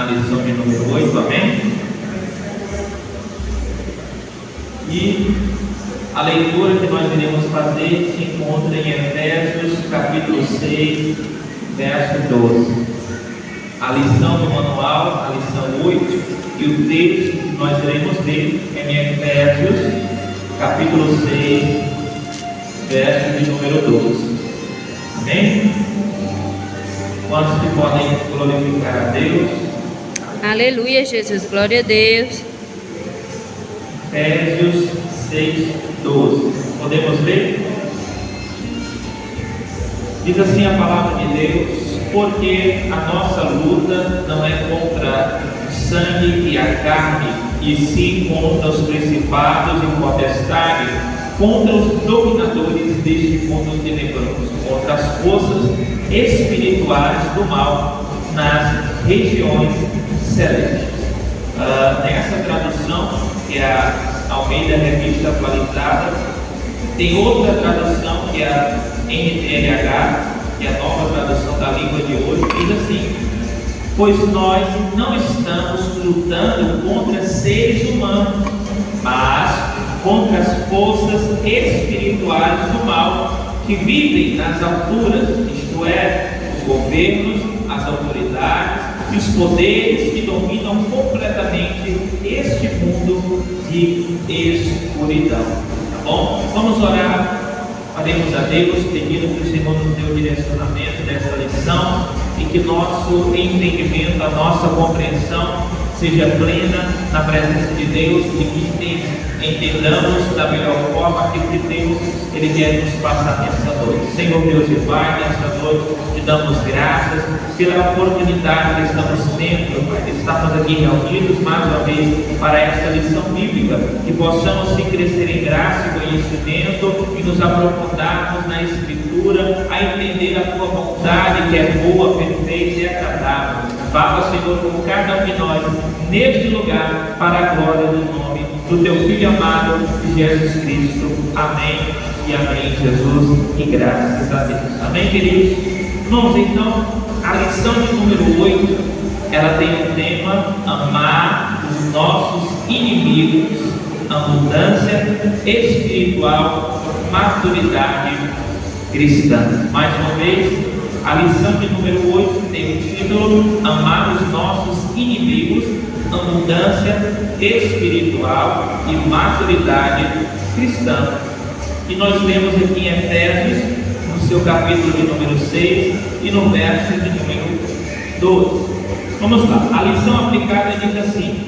na lição de número 8, amém? E a leitura que nós iremos fazer se encontra em Efésios capítulo 6, verso 12. A lição do manual, a lição 8, e o texto que nós iremos ler é em Efésios capítulo 6, verso de número 12. Amém? Quantos que podem glorificar a Deus? Aleluia, Jesus, glória a Deus. Efésios 6, 12. Podemos ler? Diz assim a palavra de Deus: porque a nossa luta não é contra o sangue e a carne, e sim contra os principados e potestades, contra os dominadores deste mundo tenebroso, contra as forças espirituais do mal nas regiões celestes. Nessa tradução, que é a Almeida Revista Atualizada, tem outra tradução que é a NTLH, que é a nova tradução da língua de hoje, diz assim: pois nós não estamos lutando contra seres humanos, mas contra as forças espirituais do mal que vivem nas alturas, isto é, os governos, as autoridades e os poderes que dominam completamente este mundo de escuridão. Tá bom? Vamos orar. Faremos a Deus pedindo que o Senhor nos dê o direcionamento dessa lição e que nosso entendimento, a nossa compreensão seja plena na presença de Deus e que entendamos da melhor forma aquilo que Deus Ele quer nos passar nessa noite. Senhor Deus e Pai, nessa noite te damos graças pela oportunidade que estamos tendo, Pai, de estarmos aqui reunidos mais uma vez para esta lição bíblica, que possamos sim crescer em graça e conhecimento e nos aprofundarmos na Escritura, a entender a Tua vontade, que é boa, perfeita e agradável. Fala, Senhor, com cada um de nós neste lugar, para a glória do nome do Teu Filho amado, Jesus Cristo. Amém e amém, Jesus, e graças a Deus. Amém, queridos? Irmãos, então, a lição de número 8, ela tem um tema: amar os nossos inimigos, abundância espiritual, maturidade cristã. Mais uma vez, a lição de número 8 tem o título: amar os nossos inimigos, abundância espiritual e maturidade cristã. E nós lemos aqui em Efésios, no seu capítulo de número 6 e no verso de número 12. Vamos lá, a lição aplicada diz assim: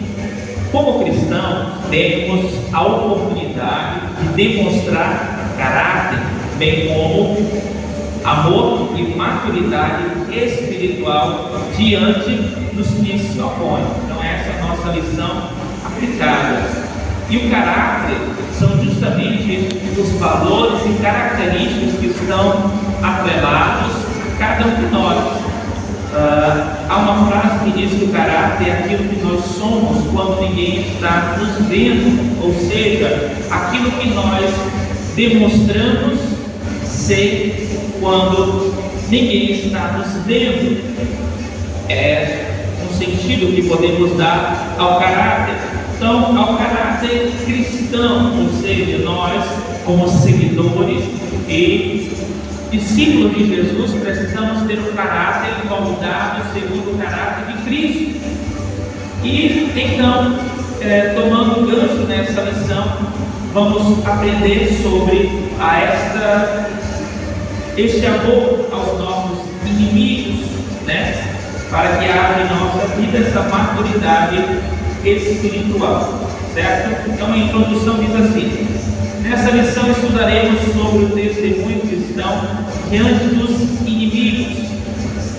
como cristãos, temos a oportunidade de demonstrar caráter, bem como amor e maturidade espiritual diante dos que se opõem. Então essa é a nossa lição aplicada. E o caráter são justamente os valores e características que estão atrelados a cada um de nós. Há uma frase que diz que o caráter é aquilo que nós somos quando ninguém está nos vendo, ou seja, aquilo que nós demonstramos ser quando ninguém está nos vendo. É um sentido que podemos dar ao caráter. Então, ao caráter cristão, ou seja, nós, como seguidores e discípulos de Jesus, precisamos ter um caráter moldado segundo o caráter de Cristo. E então, tomando gancho nessa lição, vamos aprender sobre este amor aos nossos inimigos, né? Para que haja em nossa vida essa maturidade espiritual, certo? Então a introdução diz assim: nessa lição estudaremos sobre o testemunho cristão diante dos inimigos.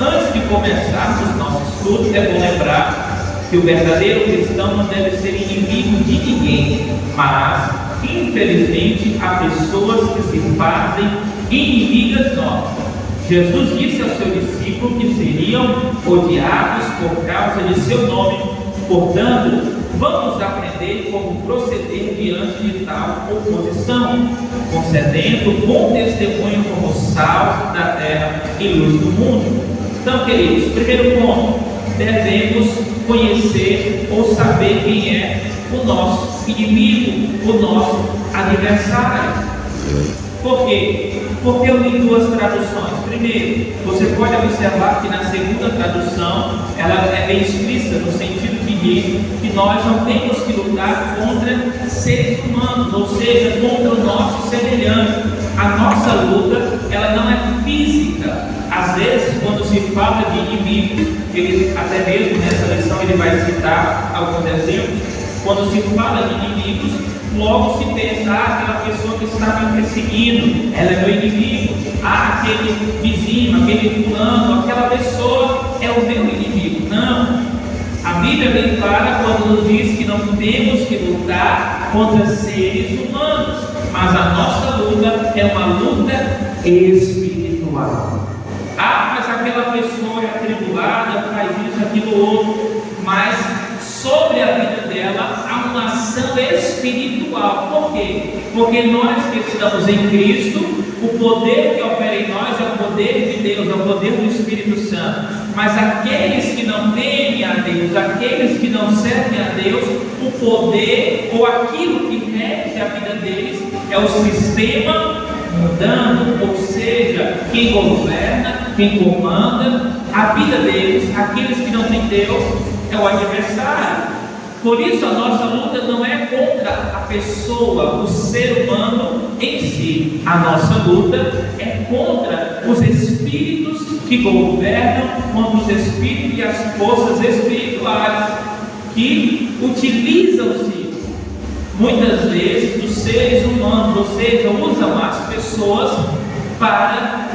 Antes de começarmos nossos estudos, é bom lembrar que o verdadeiro cristão não deve ser inimigo de ninguém, mas infelizmente há pessoas que se fazem inimigas nossas. Jesus disse ao seu discípulo que seriam odiados por causa de seu nome. Portanto, vamos aprender como proceder diante de tal oposição, concedendo bom testemunho como sal da terra e luz do mundo. Então, queridos, primeiro ponto: devemos conhecer ou saber quem é o nosso inimigo, o nosso adversário. Por quê? Porque eu li duas traduções. Primeiro, você pode observar que na segunda tradução ela é bem explícita, no sentido que diz que nós não temos que lutar contra seres humanos, ou seja, contra o nosso semelhante. A nossa luta, ela não é física. Às vezes, quando se fala de inimigos, ele, até mesmo nessa lição ele vai citar alguns exemplos. Quando se fala de inimigos, logo se pensa, aquela pessoa que está me perseguindo, ela é meu inimigo. Aquele vizinho, aquele fulano, aquela pessoa é o meu inimigo. Não. A Bíblia é bem clara quando nos diz que não temos que lutar contra seres humanos, mas a nossa luta é uma luta espiritual. Mas aquela pessoa é atribulada, faz isso, aquilo, outro, mas sobre a vida dela há uma ação espiritual. Por quê? Porque nós que estamos em Cristo, o poder que opera em nós é o poder de Deus, é o poder do Espírito Santo. Mas aqueles que não temem a Deus, aqueles que não servem a Deus, o poder ou aquilo que rege a vida deles é o sistema mundano, ou seja, quem governa, quem comanda a vida deles, aqueles que não têm Deus, é o adversário. Por isso a nossa luta não é contra a pessoa, o ser humano em si. A nossa luta é contra os espíritos que governam, contra os espíritos e as forças espirituais que utilizam-se muitas vezes dos seres humanos, ou seja, usam as pessoas para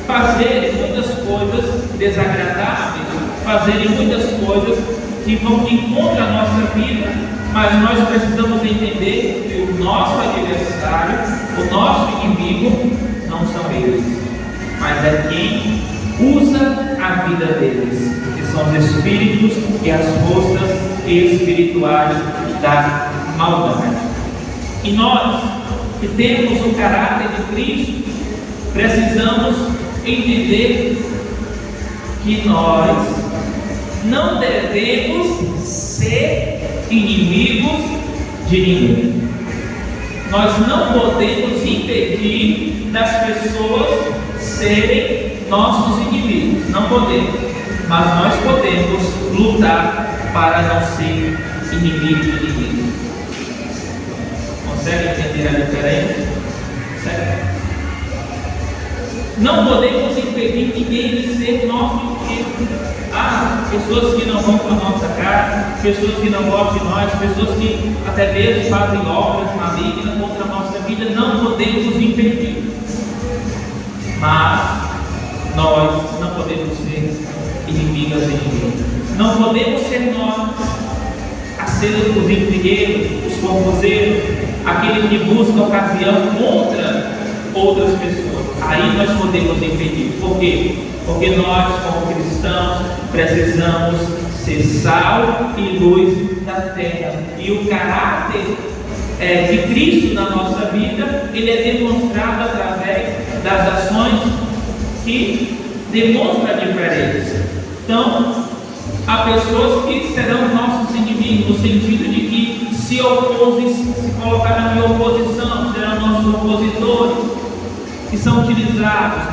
fazerem muitas coisas desagradáveis, fazerem muitas coisas que vão de encontro à nossa vida. Mas nós precisamos entender que o nosso adversário, o nosso inimigo, não são eles, mas é quem usa a vida deles, que são os espíritos e as forças espirituais da maldade. E nós, que temos o caráter de Cristo, precisamos entender que nós não devemos ser inimigos de ninguém. Nós não podemos impedir das pessoas serem nossos inimigos, não podemos, mas nós podemos lutar para não ser inimigo de ninguém. Consegue entender a diferença? Certo? Não podemos impedir ninguém de ser nosso inimigo. Pessoas que não vão com a nossa cara, pessoas que não gostam de nós, pessoas que até mesmo fazem obras malignas contra a nossa vida, não podemos impedir. Mas nós não podemos ser inimigas de ninguém. Não podemos ser nós a ser os intrigueiros, os confuseiros, aqueles que buscam ocasião contra outras pessoas. Aí nós podemos impedir. Por quê? Porque nós, como cristãos, precisamos ser sal e luz da terra. E o caráter de Cristo na nossa vida, ele é demonstrado através das ações que demonstram a diferença. Então, há pessoas que serão nossos inimigos, no sentido de que se colocarão em oposição, serão nossos opositores, que são utilizados,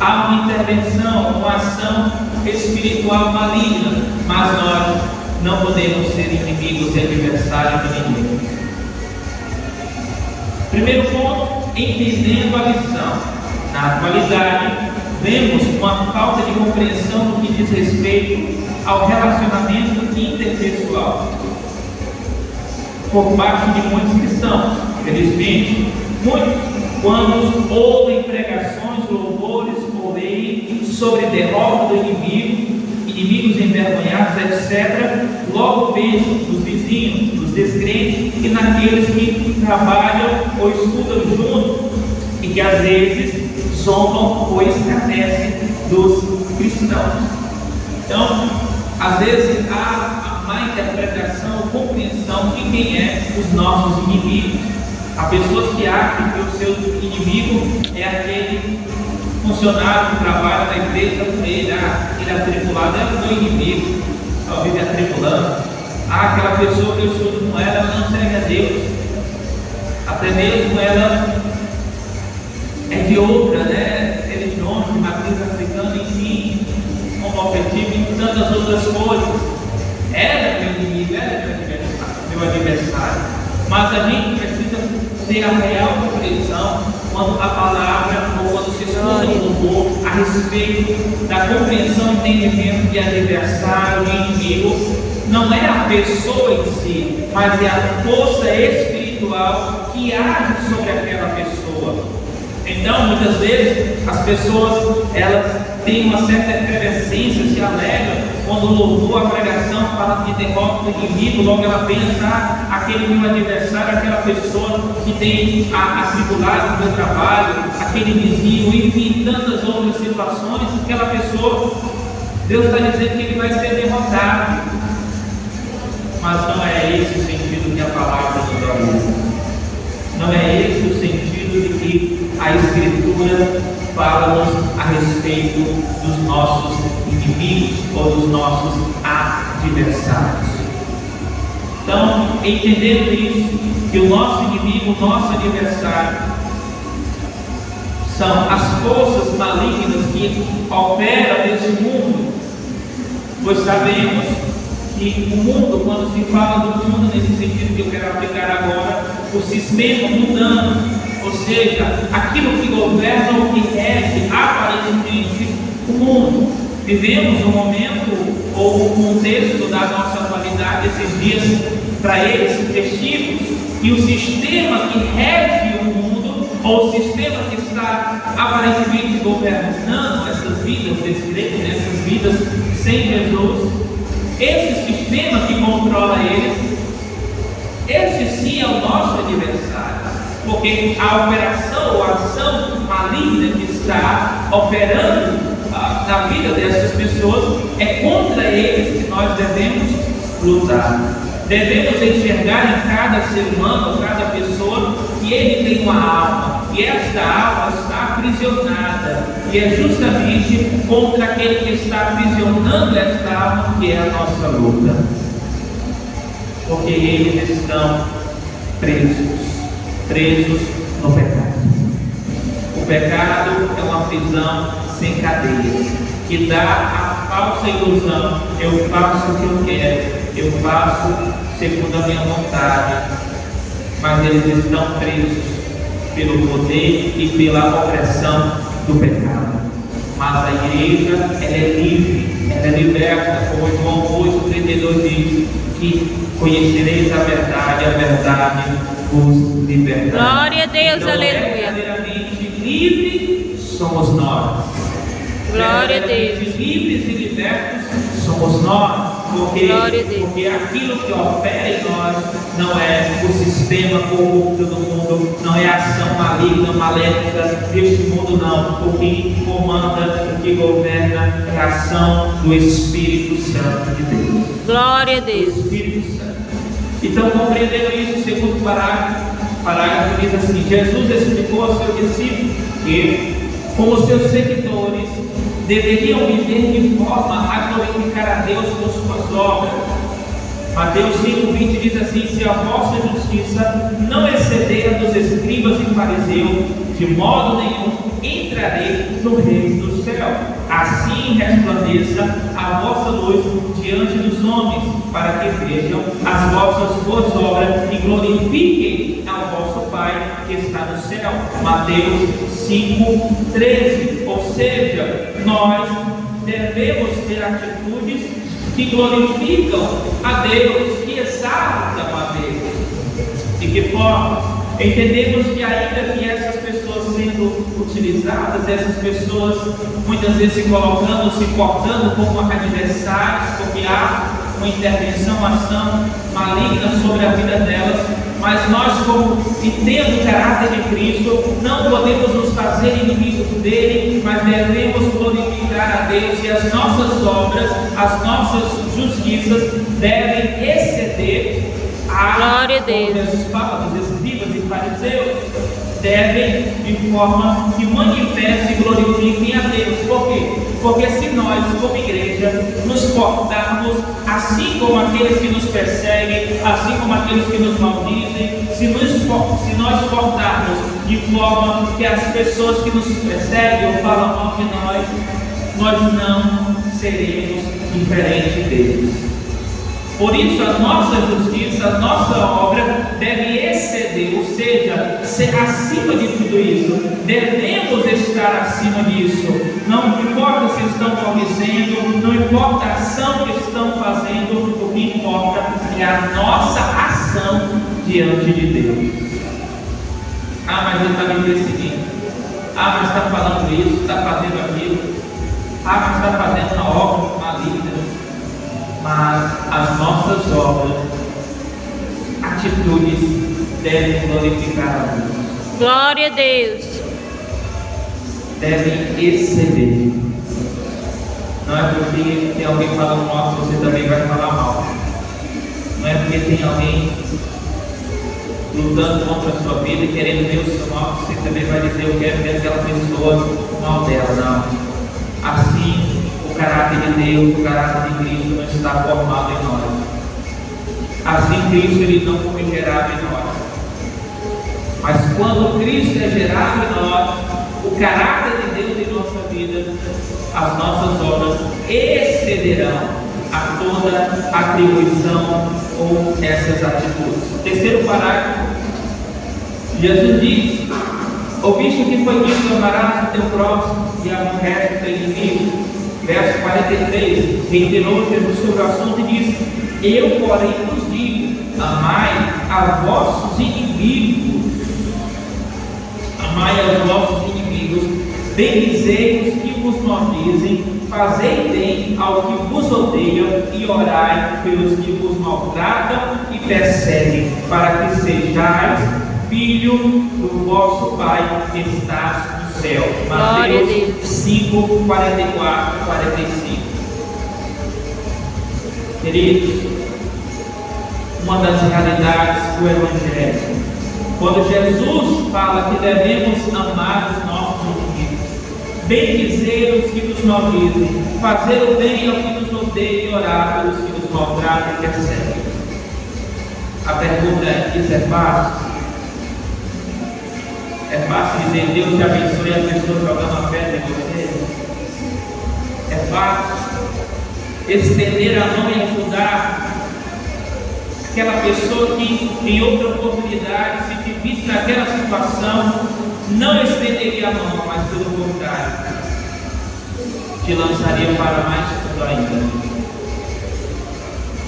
há uma intervenção, uma ação espiritual maligna, mas nós não podemos ser inimigos e adversários de ninguém. Primeiro ponto, entendendo a lição. Na atualidade, vemos uma falta de compreensão no que diz respeito ao relacionamento interpessoal por parte de muitos cristãos. Felizmente, muitos, quando ouvem pregações, louvores, porém, sobre derrota do inimigo, inimigos envergonhados, etc., logo pensam nos vizinhos, nos descrentes e naqueles que trabalham ou estudam juntos e que às vezes zombam ou escarnecem dos cristãos. Então, às vezes há a má interpretação ou compreensão de quem é os nossos inimigos. Há pessoas que acham que o seu inimigo é aquele funcionário que trabalha na igreja com ele, ele é atribulado, é o meu inimigo, só vive atribulando. Aquela pessoa que eu estudo com ela não segue a Deus, até mesmo ela é de outra, religião, de matriz africana, enfim, homoafetivo e tantas outras coisas. Ela é meu inimigo, ela é meu adversário. Mas a gente precisa ter a real compreensão quando a palavra ou quando se escuta um louvor a respeito da compreensão e entendimento de adversário, de inimigo. Não é a pessoa em si, mas é a força espiritual que age sobre aquela pessoa. Então, muitas vezes, as pessoas elas têm uma certa efervescência, se alegram quando o louvor, a pregação fala de derrota do inimigo. Logo ela pensa, aquele meu adversário, aquela pessoa que tem atribulado no meu trabalho, aquele vizinho, enfim, tantas outras situações. Aquela pessoa, Deus está dizendo que ele vai ser derrotado. Mas não é esse o sentido que a palavra nos dá. Não é esse o sentido de que a Escritura fala-nos a respeito dos nossos inimigos ou dos nossos adversários. Então, entendendo isso, que o nosso inimigo, o nosso adversário, são as forças malignas que operam nesse mundo, pois sabemos que o mundo, quando se fala do mundo nesse sentido que eu quero aplicar agora, o sistema mundano, ou seja, aquilo que governa ou que rege aparentemente o mundo. Vivemos um momento ou um contexto da nossa atualidade, esses dias para eles festivos, e o sistema que rege o mundo, ou o sistema que está aparentemente governando essas vidas desse crente, essas vidas sem Jesus, esse sistema que controla eles, esse sim é o nosso adversário, porque a operação ou a ação maligna que está operando na vida dessas pessoas é contra eles que nós devemos lutar. Devemos enxergar em cada ser humano, cada pessoa, que ele tem uma alma, e esta alma está aprisionada, e é justamente contra aquele que está aprisionando esta alma que é a nossa luta, porque eles estão presos no pecado. O pecado é uma prisão sem cadeias, que dá a falsa ilusão: eu faço o que eu quero, eu faço segundo a minha vontade, mas eles estão presos pelo poder e pela opressão do pecado. Mas a igreja, ela é livre, ela é liberta, como João 8,32 diz, que conhecereis a verdade vos libertará. Glória a Deus, então, aleluia. Verdadeiramente livre somos nós. Glória a Deus. Livres e libertos somos nós, porque aquilo que opera em nós não é o sistema corrupto do mundo, não é a ação maligna, maléfica deste mundo, não. O que comanda, o que governa é a ação do Espírito Santo de Deus. Glória a Deus. Do Espírito Santo. Então, compreendendo isso, o segundo parágrafo diz assim: Jesus explicou ao seu discípulo que, como seus seguidores, deveriam viver de forma a glorificar a Deus por suas obras. Mateus 5,20 diz assim: se a vossa justiça não exceder a dos escribas e fariseus, de modo nenhum entrarei no reino do céu. Assim resplandeça a vossa luz diante dos homens, para que vejam as vossas boas obras e glorifiquem ao vosso Pai que está no céu. Mateus 5,13. Ou seja, nós devemos ter atitudes que glorificam a Deus, que exaltam a Deus. De que forma? Entendemos que ainda que essas pessoas sendo utilizadas, essas pessoas muitas vezes se colocando, se portando como adversários, porque há uma intervenção, uma ação maligna sobre a vida delas, mas nós, como tendo o caráter de Cristo, não podemos nos fazer inimigos dele, mas devemos glorificar a Deus, e as nossas obras, as nossas justiças devem exceder a glória a Deus. Fala dos escribas e fariseus, devem de forma que manifestem e glorifiquem a Deus. Por quê? Porque se nós, como igreja, nos portarmos assim como aqueles que nos perseguem, assim como aqueles que nos maldizem, se nós portarmos de forma que as pessoas que nos perseguem ou falam mal de nós não seremos diferentes deles. Por isso, a nossa justiça, a nossa obra deve exceder, ou seja, ser acima de tudo isso. Devemos estar acima disso. Não importa se estão maldizendo, não importa a ação que estão fazendo, o que importa é a nossa ação diante de Deus. Ah, mas ele está me perseguindo. Ah, mas está falando isso, está fazendo aquilo. Ah, mas está fazendo uma obra maligna. Mas as nossas obras, atitudes, devem glorificar a Deus. Glória a Deus. Devem exceder. Não é porque tem alguém falando mal que você também vai falar mal. Não é porque tem alguém lutando contra a sua vida e querendo ver o seu mal que você também vai dizer: eu quero ver aquela pessoa mal dela. Não. Assim, o caráter de Deus, o caráter de Cristo não está formado em nós. Assim, Cristo ele não foi gerado em nós. Mas quando Cristo é gerado em nós, o caráter de Deus em nossa vida, as nossas obras excederão a toda atribuição ou essas atitudes. Terceiro parágrafo, Jesus diz: ouviste que foi dito: amarás o teu próximo e aborrece o teu inimigo. Verso 43, reiterou Jesus sobre o assunto e disse: eu, porém, vos digo, amai a vossos inimigos. Amai aos vossos inimigos, bendizei os que vos maldizem, fazei bem ao que vos odeiam e orai pelos que vos maltratam e perseguem, para que sejais filho do vosso Pai que está no céu. Mateus 5, 44 e 45. Queridos, uma das realidades do Evangelho, quando Jesus fala que devemos amar os nossos inimigos, bendizer os que nos maldizem, fazer o bem ao que nos odeia e orar pelos que nos maltratam e perseguem. A pergunta é: isso é fácil? É fácil dizer Deus te abençoe e a pessoa jogando a pedra em você? É fácil estender a mão e ajudar aquela pessoa que em outra oportunidade, se te visse naquela situação, não estenderia a mão, mas pelo contrário, te lançaria para mais fundo ainda.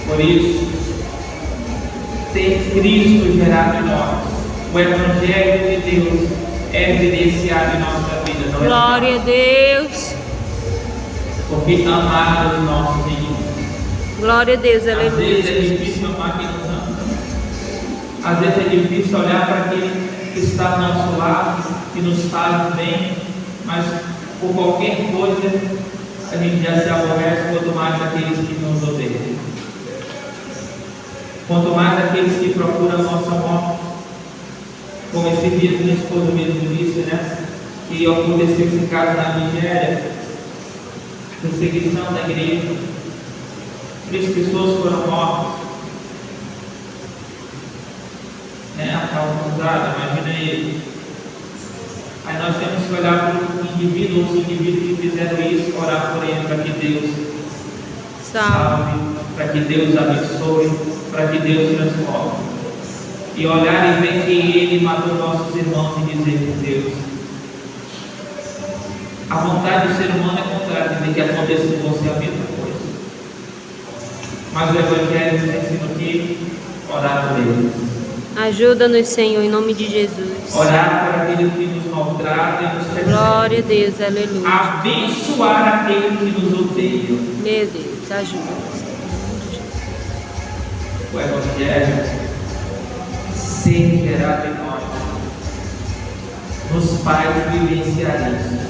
Por isso, ter Cristo gerado em nós, o Evangelho de Deus é evidenciado em nossa vida, não é? Glória a Deus. Porque amar os nossos inimigos. Glória a Deus, aleluia. Às vezes é difícil amar quem nos ama. Às vezes é difícil olhar para aquele que está ao nosso lado, que nos faz bem, mas por qualquer coisa a gente já se aborrece, quanto mais aqueles que nos odeiam. Quanto mais aqueles que procuram a nossa morte. Como esse dia minha esposa mesmo disse, né? Que aconteceu esse caso na Nigéria, perseguição da igreja. 3 pessoas foram mortas. Alcançada, imagina ele. Aí nós temos que olhar para o indivíduo, os indivíduos que fizeram isso, orar por ele, para que Deus salve, para que Deus abençoe, para que Deus transforme. E olhar e ver que ele matou nossos irmãos e dizer: Deus, a vontade do ser humano é contrária, de que aconteça com você a mesma coisa. Mas o Evangelho nos ensina o que? Orar por ele. Ajuda-nos, Senhor, em nome de Jesus. Orar por aquele que nos maltrata e nos persegue. Glória a Deus, aleluia. Abençoar aquele que nos odeia. Meu Deus, ajuda-nos. O Evangelho ser gerado em nós nos faz vivenciar isso.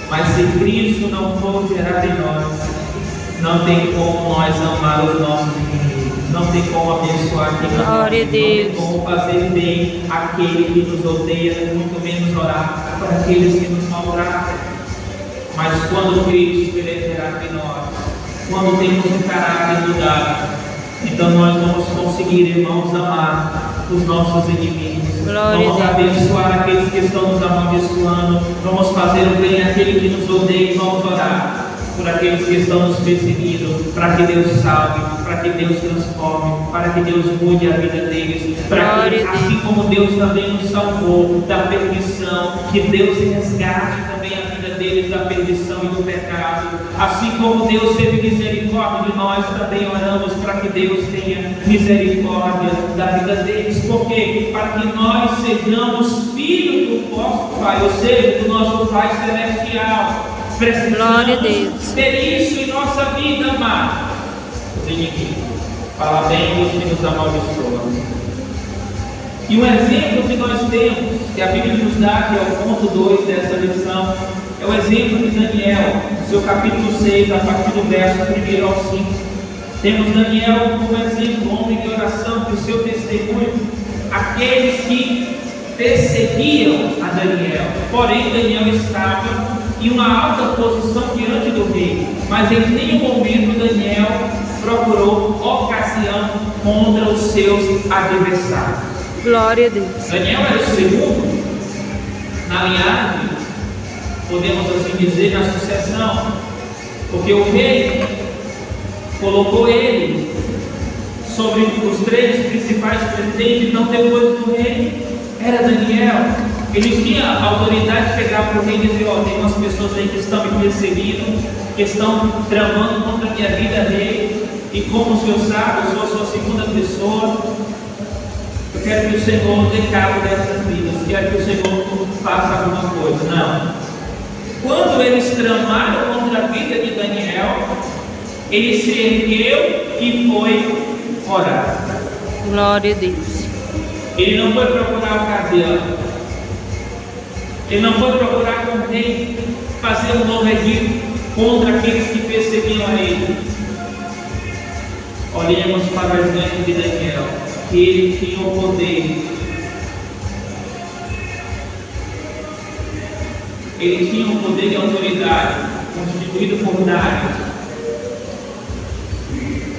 Mas se Cristo não for gerado em nós, Não tem como nós amar os nossos inimigos. Não tem como abençoar quem nos Glória a odeia. Não Deus. tem como fazer bem àquele que nos odeia, muito menos orar para aqueles que nos maltratam. Mas quando Cristo ele é gerado em nós, quando temos um caráter mudado, então nós vamos conseguir, irmãos, amar os nossos inimigos. Glória Vamos a Deus. abençoar aqueles que estão nos amaldiçoando. Vamos fazer o bem àquele que nos odeia e vamos orar por aqueles que estão nos perseguindo, para que Deus salve, para que Deus transforme, para que Deus mude a vida deles, para que, assim como Deus também nos salvou da perdição, que Deus resgate também a vida deles da perdição e do pecado. Assim como Deus teve misericórdia de nós, também oramos para que Deus tenha misericórdia da vida deles. Por quê? Para que nós sejamos filhos do nosso Pai, ou seja, do nosso Pai Celestial. Glória a Deus. Ter isso em nossa vida, amado. Os inimigos. Fala bem dos que nos amaldiçoam. E um exemplo que nós temos, que a Bíblia nos dá, que é o ponto 2 dessa lição, é o exemplo de Daniel, no seu capítulo 6, a partir do verso 1 ao 5. Temos Daniel como exemplo, homem de oração, que o seu testemunho, aqueles que perseguiam a Daniel. Porém, Daniel estava em uma alta posição diante do rei, mas em nenhum momento Daniel procurou ocasião contra os seus adversários. Glória a Deus. Daniel era o segundo na linhagem, podemos assim dizer, na sucessão, porque o rei colocou ele sobre os 3 principais pretendentes. Então, depois do rei, era Daniel. Ele tinha a autoridade de chegar para o rei e dizer: ó, tem umas pessoas aí que estão me perseguindo, que estão tramando contra a minha vida, rei, e como o senhor sabe, eu sou a sua segunda pessoa, eu quero que o Senhor dê cabo dessas vidas, quero que o Senhor faça alguma coisa. Não. Quando eles tramaram contra a vida de Daniel, ele se ergueu e foi orar. Glória a Deus. Ele não foi procurar ocasião. Ele não foi procurar com quem fazer um novo edito contra aqueles que perseguiam a ele. Olhemos para o exemplo de Daniel, que ele tinha o poder. Ele tinha um poder de autoridade, constituído por Dário.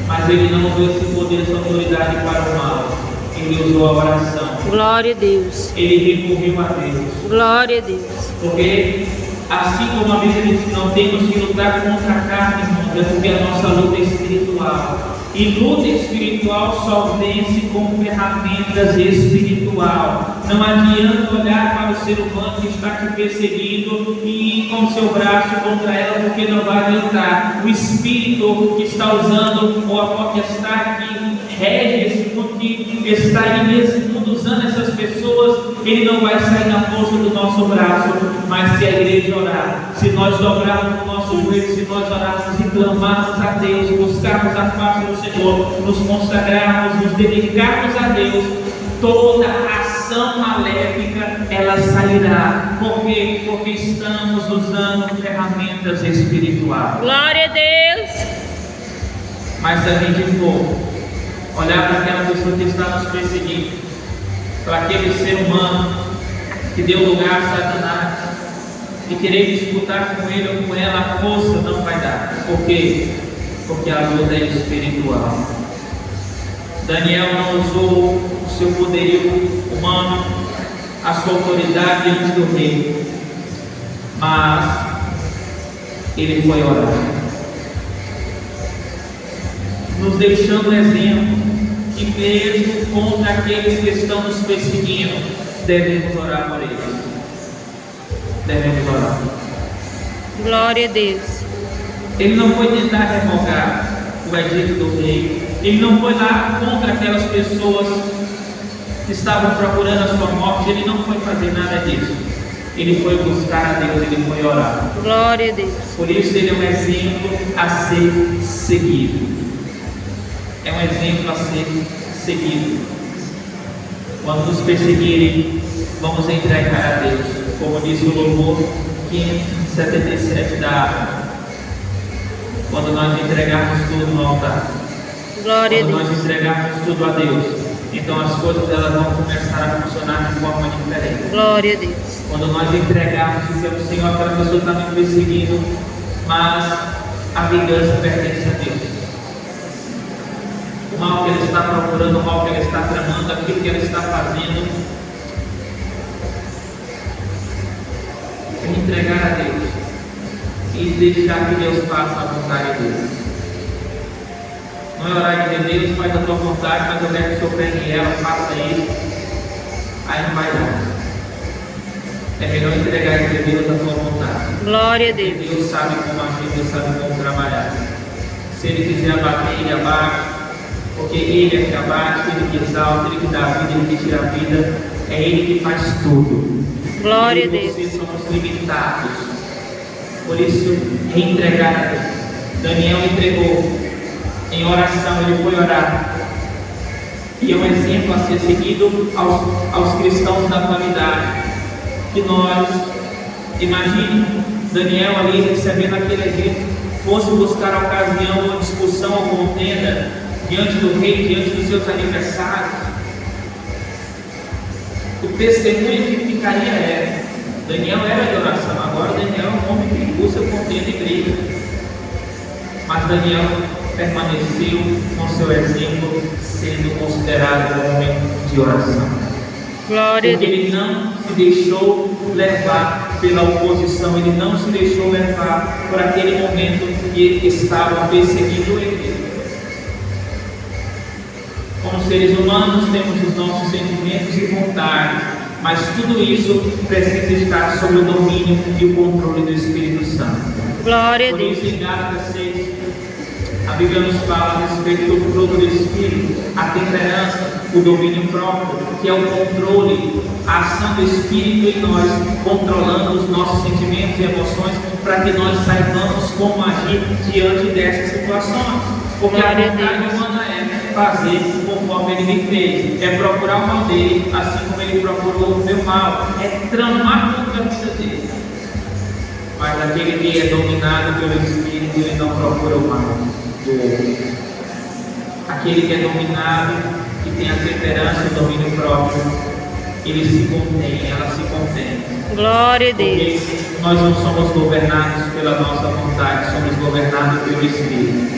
Mas ele não usou esse poder, essa autoridade para o mal. Ele usou a oração. Glória a Deus. Ele recorreu a Deus. Glória a Deus. Porque, assim como a Bíblia diz que não temos que lutar contra a carne imunda, porque a nossa luta é espiritual. E luta espiritual só vence com ferramentas espirituais. Não adianta olhar para o ser humano que está te perseguindo e ir com seu braço contra ela, porque não vai adiantar. O espírito que está usando, ou a potestade que rege esse mundo, que está aí nesse mundo usando essas pessoas, ele não vai sair na força do nosso braço. Mas se a igreja orar, se nós dobrarmos o nosso joelho, se nós orarmos e clamarmos a Deus, buscarmos a face do Senhor, nos consagrarmos, nos dedicarmos a Deus, toda ação maléfica ela sairá. Por quê? Porque estamos usando ferramentas espirituais. Glória a Deus. Mas se a gente for olhar para aquela pessoa que está nos perseguindo, para aquele ser humano que deu lugar a Satanás, e querer disputar com ele ou com ela, a força não vai dar. Por quê? Porque a luta é espiritual. Daniel não usou o seu poderio humano, a sua autoridade diante do rei, mas ele foi orar, nos deixando exemplo que mesmo contra aqueles que estão nos perseguindo, devemos orar por eles. Devemos orar. Glória a Deus. Ele não foi tentar revogar o edito do rei. Ele não foi lá contra aquelas pessoas que estavam procurando a sua morte. Ele não foi fazer nada disso. Ele foi buscar a Deus, ele foi orar. Glória a Deus. Por isso ele é um exemplo a ser seguido. É um exemplo a ser seguido. Quando nos perseguirem, vamos entregar a Deus. Como diz o louvor 577 da harpa. Quando nós entregarmos tudo no altar, Glória a quando nós Deus. entregarmos tudo a Deus, então as coisas elas vão começar a funcionar de forma diferente. Glória a Deus. Quando nós entregarmos, dizemos, Senhor, aquela pessoa está me perseguindo, mas a vingança pertence a Deus. O mal que ela está procurando, o mal que ela está tramando, aquilo que ela está fazendo, é entregar a Deus e deixar que Deus faça a vontade dele. Não é orar e dizer, Deus faz a tua vontade, mas eu quero que sofrer ela, faça isso. Aí não vai dar. É melhor entregar e dizer, Deus a tua vontade. Glória a Porque Deus. Deus sabe como agir, Deus sabe como trabalhar. Se Ele quiser abater, Ele abate. Porque Ele é que abate, Ele que exalta, Ele que dá a vida, Ele que tira a vida. É Ele que faz tudo. Glória a Eu e Deus. você somos limitados. Por isso, entregar a Deus. Daniel entregou. Em oração, ele foi orar. E é um exemplo a ser seguido aos cristãos da atualidade. Que nós, imagine Daniel ali recebendo aquele exemplo, fosse buscar a ocasião, uma discussão ou contenda diante do rei, diante dos seus adversários. O testemunho que ficaria é: Daniel era de oração, agora Daniel é um homem que busca contenda e briga. Mas Daniel permaneceu com seu exemplo, sendo considerado um homem de oração. Glória a Porque Deus. ele não se deixou levar pela oposição, ele não se deixou levar por aquele momento que estavam perseguindo ele. Como seres humanos, temos os nossos sentimentos e vontades, mas tudo isso precisa estar sob o domínio e o controle do Espírito Santo. Glória a Por Deus. isso, em Gálatas 6, a Bíblia nos fala a respeito do fruto do Espírito, a temperança, o domínio próprio, que é o controle, a ação do Espírito em nós, controlando os nossos sentimentos e emoções, para que nós saibamos como agir diante dessas situações. Porque a Glória a vontade Deus. humana é fazer conforme ele me fez, é procurar o mal dele, assim como ele procurou o meu mal, é tramar contra a vida dele. Mas aquele que é dominado pelo Espírito, ele não procura o mal do outro. Aquele que é dominado, que tem a temperança e o domínio próprio, ele se contém, ela se contém. Glória a Deus. Porque nós não somos governados pela nossa vontade, somos governados pelo Espírito.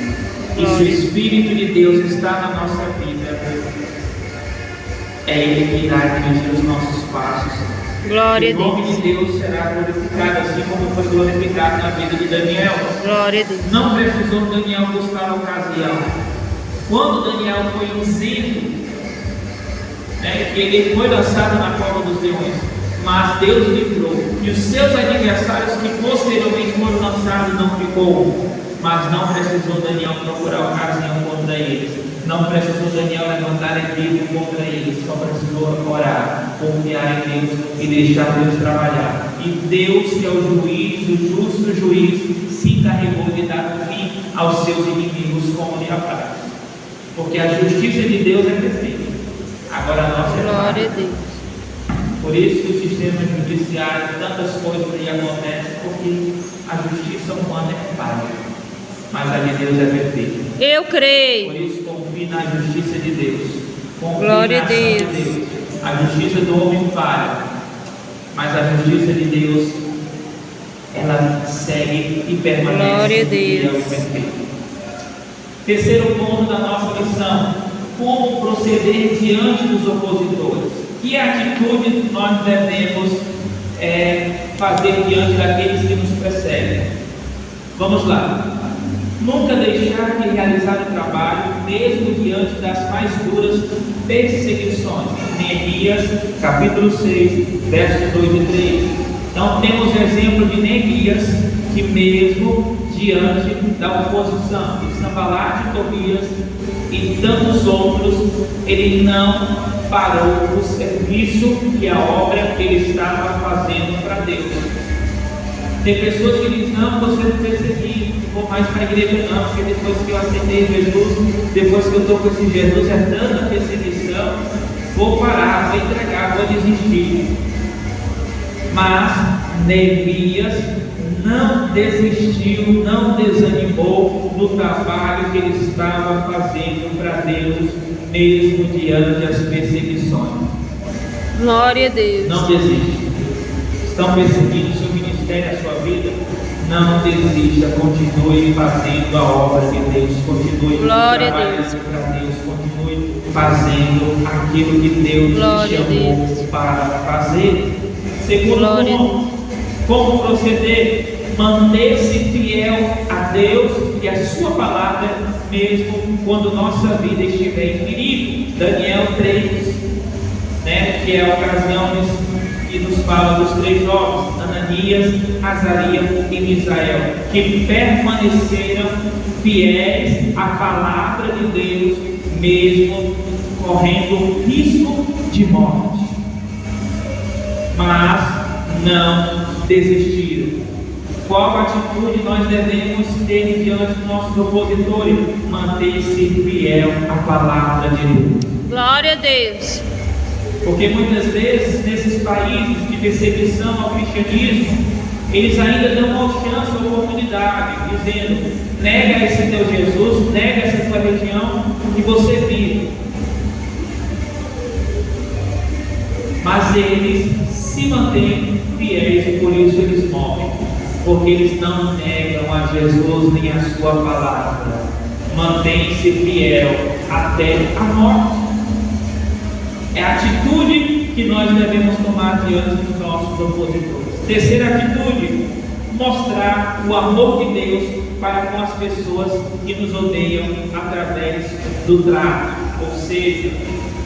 E se o Espírito de Deus está na nossa vida, é Ele que irá dirigir os nossos passos. Glória a O nome Deus. de Deus será glorificado, assim como foi glorificado na vida de Daniel. Glória a Deus. Não precisou Daniel buscar a ocasião. Quando Daniel foi isento, que ele foi lançado na cova dos leões, mas Deus livrou. E os seus adversários que posteriormente foram lançados não ficou. Mas não precisou Daniel procurar a ocasião contra eles. Não precisou Daniel levantar equipe contra eles. Só precisou orar, confiar em Deus e deixar Deus trabalhar. E Deus, que é o juiz, o justo juiz, se encarregou de dar fim aos seus inimigos como lhe apraz. Porque a justiça de Deus é perfeita. Agora a nossa é Glória a falha. Deus. Por isso que o sistema judiciário, tantas coisas aí acontecem, porque a justiça humana é falha. Mas a de Deus é perfeita. Eu Por creio. isso, confie na justiça de Deus. Confie Glória na a ação de Deus. Deus. A justiça do homem falha, mas a justiça de Deus, ela segue e permanece. Glória a Deus. fiel e perfeita. Terceiro ponto da nossa lição: como proceder diante dos opositores. Que atitude nós devemos fazer diante daqueles que nos perseguem? Vamos lá. Nunca deixar de realizar o trabalho, mesmo diante das mais duras perseguições. Neemias, capítulo 6, versos 2 e 3. Então temos o exemplo de Neemias, que mesmo diante da oposição de Sanbalate, Tobias e tantos outros, ele não parou o serviço e a obra que ele estava fazendo para Deus. Tem pessoas que dizem: não, você não perseguir, não vou mais para a igreja não, porque depois que eu aceitei Jesus, depois que eu estou com esse Jesus, é tanta perseguição, vou parar, vou entregar, vou desistir. Mas Neemias não desistiu, não desanimou do trabalho que ele estava fazendo para Deus, mesmo diante das perseguições. Glória a Deus. Não desista. Estão perseguindo o seu ministério, a sua vida? Não desista, continue fazendo a obra de Deus, continue trabalhando para Deus, continue fazendo aquilo que Deus te chamou para fazer. Segundo ponto, como proceder? Manter-se fiel a Deus e a sua palavra, mesmo quando nossa vida estiver em perigo. Daniel 3, que é a ocasião que nos fala dos 3 jovens, Ananias, Azarias e Misael, que permaneceram fiéis à palavra de Deus, mesmo correndo risco de morte, mas não desistiram. Qual atitude nós devemos ter diante dos nossos opositores? Manter-se fiel à palavra de Deus. Glória a Deus. Porque muitas vezes, nesses países de perseguição ao cristianismo, eles ainda dão uma chance, uma oportunidade, dizendo: nega esse teu Jesus, nega essa tua religião e você vive. Mas eles se mantêm fiéis e por isso eles morrem, porque eles não negam a Jesus nem a sua palavra, mantém-se fiel até a morte. É a atitude que nós devemos tomar diante dos nossos opositores. Terceira atitude: mostrar o amor de Deus para com as pessoas que nos odeiam através do trato. Ou seja,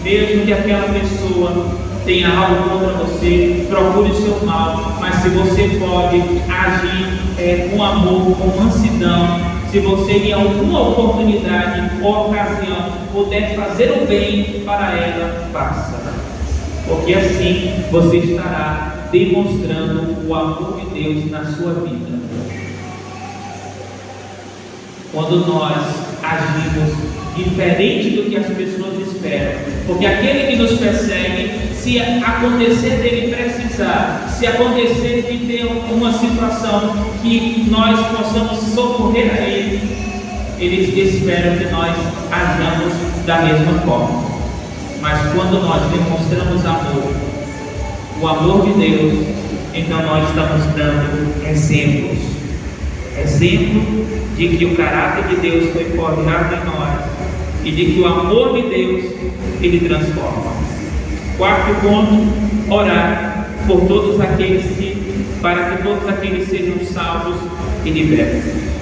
mesmo que aquela pessoa tenha algo contra você, procure o seu mal, mas se você pode agir com amor, com mansidão, se você em alguma oportunidade ou ocasião puder fazer o bem para ela, faça, porque assim você estará demonstrando o amor de Deus na sua vida. Quando nós agimos diferente do que as pessoas esperam, porque aquele que nos persegue, se acontecer dele precisar, se acontecer de ter uma situação que nós possamos socorrer a ele, eles esperam que nós ajamos da mesma forma. Mas quando nós demonstramos amor, o amor de Deus, então nós estamos dando exemplo de que o caráter de Deus foi forjado em nós e de que o amor de Deus ele transforma. Quarto ponto: orar por todos aqueles para que todos aqueles sejam salvos e libertos.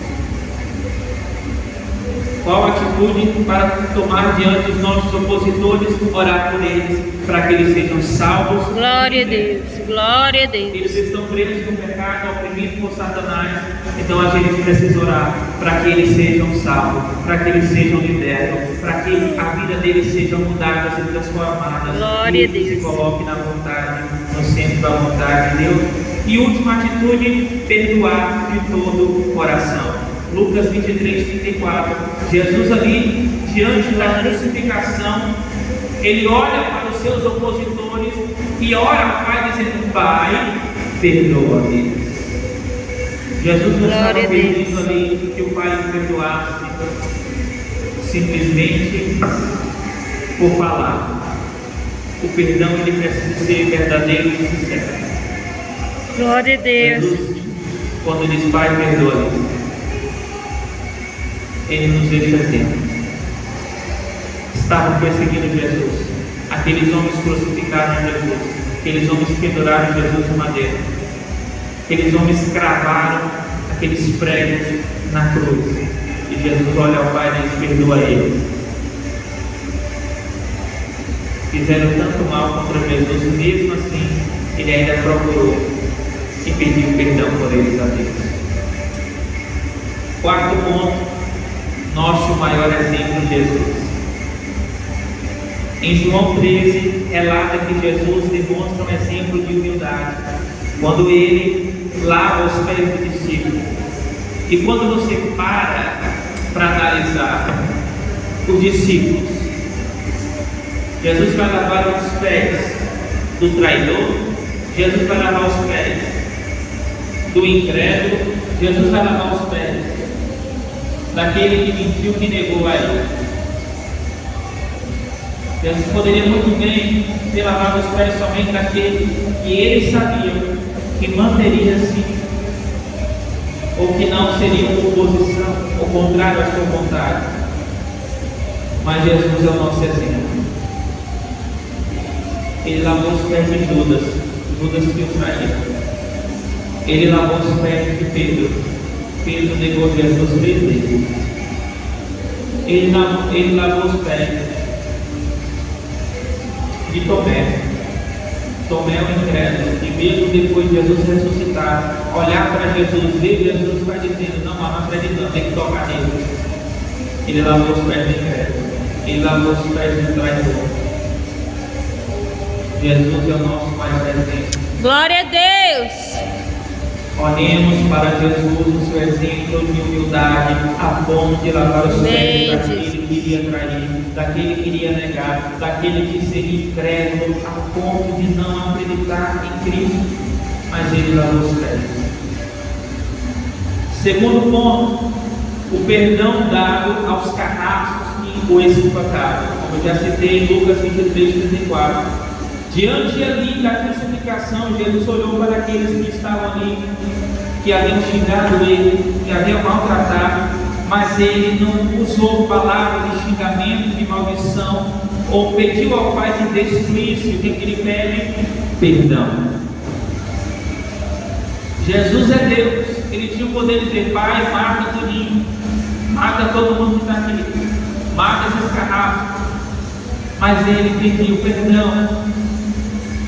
Qual atitude para tomar diante dos nossos opositores? Orar por eles, para que eles sejam salvos. Glória a Deus, glória a Deus. Eles estão presos no pecado, oprimidos por Satanás. Então a gente precisa orar para que eles sejam salvos, para que eles sejam libertos, para que a vida deles seja mudada, seja transformada. Glória a Deus. Se coloque na vontade, no centro da vontade de Deus. E última atitude: perdoar de todo o coração. Lucas 23, 34. Jesus ali, diante da crucificação, ele olha para os seus opositores e ora ao Pai dizendo: Pai, perdoa-me. Jesus não estava pedindo ali que o Pai o perdoasse simplesmente por falar. O perdão ele precisa ser verdadeiro e sincero. Glória a Deus. Jesus, quando diz Pai, perdoa-me, ele nos deixa exemplo. Estavam perseguindo Jesus. Aqueles homens crucificaram Jesus. Aqueles homens penduraram Jesus em madeira. Aqueles homens cravaram aqueles pregos na cruz. E Jesus olha ao Pai e diz: perdoa eles. Fizeram tanto mal contra Jesus, mesmo assim, ele ainda procurou e pediu perdão por eles a Deus. Quarto ponto: nosso maior exemplo, Jesus. Em João 13, relata que Jesus demonstra um exemplo de humildade quando ele lava os pés do discípulo. E quando você para analisar os discípulos, Jesus vai lavar os pés do traidor, Jesus vai lavar os pés do incrédulo, Jesus vai lavar os pés daquele que mentiu, que negou a ele. Jesus poderia muito bem ter lavado os pés somente daquele que ele sabia que manteria-se ou que não seria uma oposição, ou contrário à sua vontade. Mas Jesus é o nosso exemplo. Ele lavou os pés de Judas que o traiu. Ele lavou os pés de Pedro. Pedro negou Jesus 3 vezes. Ele lavou os pés de Tomé. Tomé é o incrédulo, e mesmo depois de Jesus ressuscitar, olhar para Jesus, ver Jesus, vai dizendo: não, mas não acreditando, tem que tocar nele. Ele lavou os pés do incrédulo. Ele lavou os pés do traidor. Jesus é o nosso maior exemplo. Glória a Deus. Olhemos para Jesus, o seu exemplo de humildade, a ponto de lavar os pés daquele que iria trair, daquele que iria negar, daquele que seria incrédulo, a ponto de não acreditar em Cristo. Mas ele lavou os pés. Segundo ponto, o perdão dado aos carrascos que o espancaram. Como eu já citei em Lucas 23:34. Diante ali da crucificação, Jesus olhou para aqueles que estavam ali, que haviam xingado ele, que haviam maltratado, mas ele não usou palavras de xingamento, de maldição, ou pediu ao Pai que destruísse. O que ele pede? Perdão. Jesus é Deus. Ele tinha o poder de dizer: Pai, mata tudinho, mata todo mundo que está aqui, mata esses carrascos. Mas ele pediu perdão.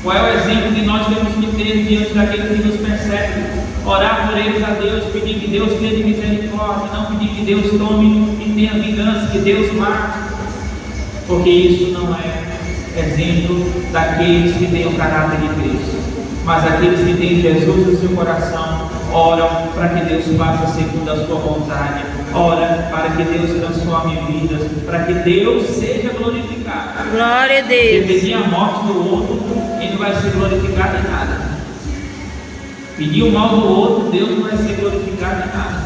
Qual é o exemplo que nós temos que ter diante daquele que nos persegue? Orar por eles a Deus, pedir que Deus tenha misericórdia, não pedir que Deus tome e tenha vingança, que Deus mate, porque isso não é exemplo daqueles que têm o caráter de Cristo. Mas aqueles que têm Jesus no seu coração oram para que Deus faça segundo a sua vontade, ora para que Deus transforme vidas, para que Deus seja glorificado. Glória a Deus. Porque pedir a morte do outro, ele não vai ser glorificado em nada. Pedir o mal do outro, Deus não vai ser glorificado em nada.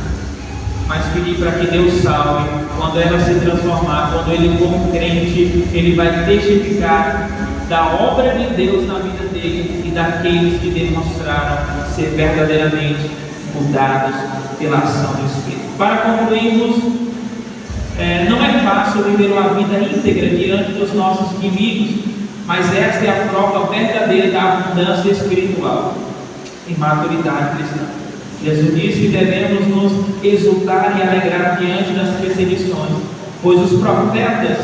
Mas pedir para que Deus salve, quando ela se transformar, quando ele for um crente, ele vai testificar da obra de Deus na vida dele e daqueles que demonstraram ser verdadeiramente mudados pela ação do Espírito. Para concluirmos, não é fácil viver uma vida íntegra diante dos nossos inimigos, mas esta é a prova verdadeira da abundância espiritual e maturidade cristã. Jesus disse que devemos nos exultar e alegrar diante das perseguições, pois os profetas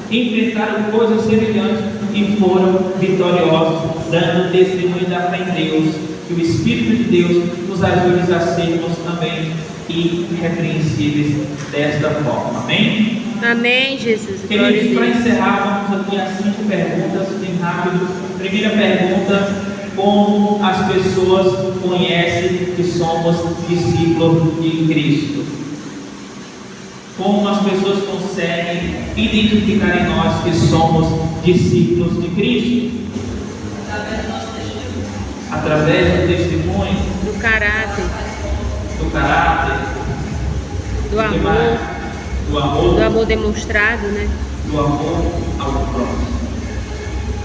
enfrentaram coisas semelhantes e foram vitoriosos, dando testemunho da fé em Deus. Que o Espírito de Deus nos ajude a sermos também irrepreensíveis desta forma. Amém? Amém, Jesus. Queridos, para encerrar, vamos aqui às 5 perguntas, bem rápido. Primeira pergunta: como as pessoas conhecem que somos discípulos de Cristo? Como as pessoas conseguem identificar em nós que somos discípulos de Cristo? Através do testemunho, Do caráter, do amor, do amor demonstrado, né? do amor ao próximo.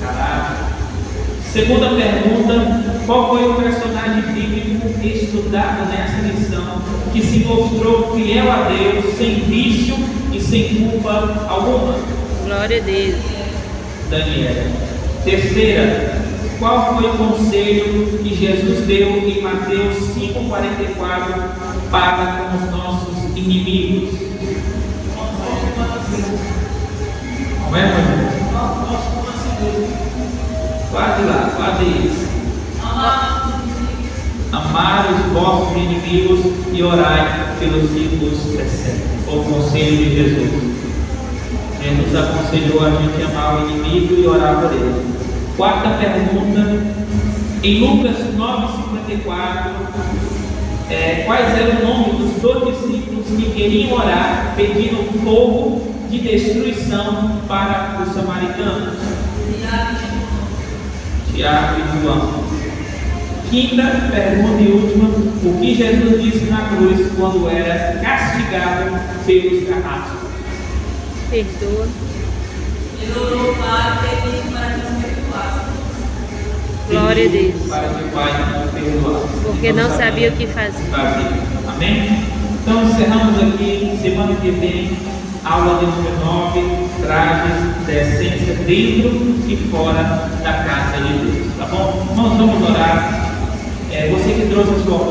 Caráter. Segunda pergunta: qual foi o personagem bíblico estudado nessa lição que se mostrou fiel a Deus, sem vício e sem culpa alguma? Glória a Deus. Daniel. Terceira: qual foi o conselho que Jesus deu em Mateus 5,44 para com os nossos inimigos? Não é, irmão? Quase lá, quase isso. Amar os vossos inimigos e orai pelos que vos perseguem. O conselho de Jesus. Ele nos aconselhou a gente amar o inimigo e orar por ele. Quarta pergunta: em Lucas 9,54, quais eram o nome dos 2 discípulos que queriam orar pedindo fogo de destruição para os samaritanos? Tiago e João. Quinta pergunta e última: o que Jesus disse na cruz quando era castigado pelos carrascos? Perdoa. Ele orou ao Pai pedindo para que nos perdoasse. Glória a Deus. Para que o Pai nos perdoasse. Porque não sabia o que fazer. Amém? Então encerramos aqui. Semana que vem, aula de número 9, trajes da essência dentro e fora da casa de Deus. Tá bom? Nós vamos orar. Você que trouxe a sua oferta.